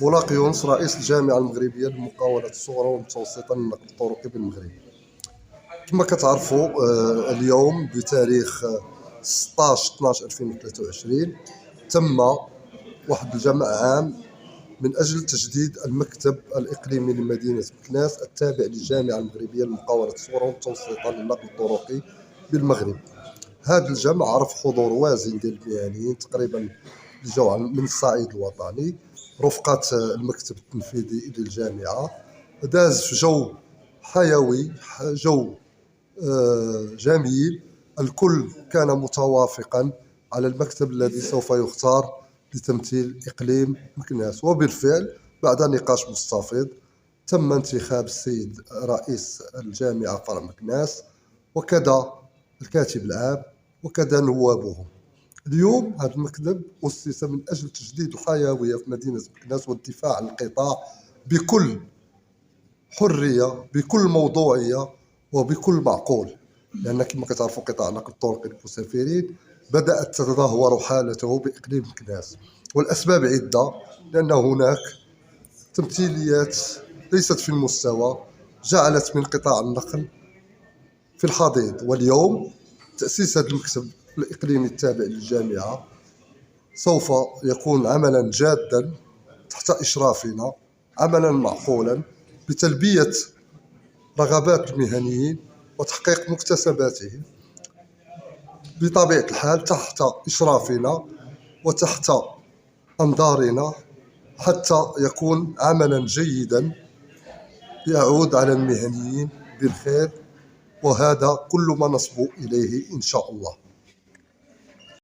ملاقي يونس رئيس الجامعة المغربية للمقاولات الصغرى والمتوسطة للنقل الطرقي بالمغرب. كما كتعرفوا اليوم بتاريخ 16/12/2023 تم واحد الجمع عام من أجل تجديد المكتب الإقليمي لمدينة مكناس التابع للجامعة المغربية للمقاولات الصغرى والمتوسطة للنقل الطرقي بالمغرب. هذا الجمع عرف حضور وازن ديال المهنيين تقريبا اللي جاو من الصعيد الوطني رفقة المكتب التنفيذي للجامعة. داز في جو حيوي، جو جميل، الكل كان متوافقا على المكتب الذي سوف يختار لتمثيل إقليم مكناس. وبالفعل بعد نقاش مستفيض تم انتخاب السيد رئيس الجامعة فرع مكناس وكذا الكاتب العام وكذا نوابهم. اليوم هذا المكتب أسس من أجل تجديد الحيوية في مدينة مكناس والدفاع عن القطاع بكل حرية، بكل موضوعية، وبكل معقول، لأن كما كتعرفوا قطاع النقل الطرقي للمسافرين بدأت تتدهور حالته بإقليم مكناس، والأسباب عدة، لأن هناك تمثيليات ليست في المستوى جعلت من قطاع النقل في الحضيض. واليوم تأسيس هذا المكتب الإقليمي التابع للجامعة سوف يكون عملا جادا تحت إشرافنا، عملا معقولا بتلبية رغبات المهنيين وتحقيق مكتسباتهم بطبيعة الحال تحت إشرافنا وتحت أنظارنا، حتى يكون عملا جيدا يعود على المهنيين بالخير، وهذا كل ما نصبو إليه إن شاء الله.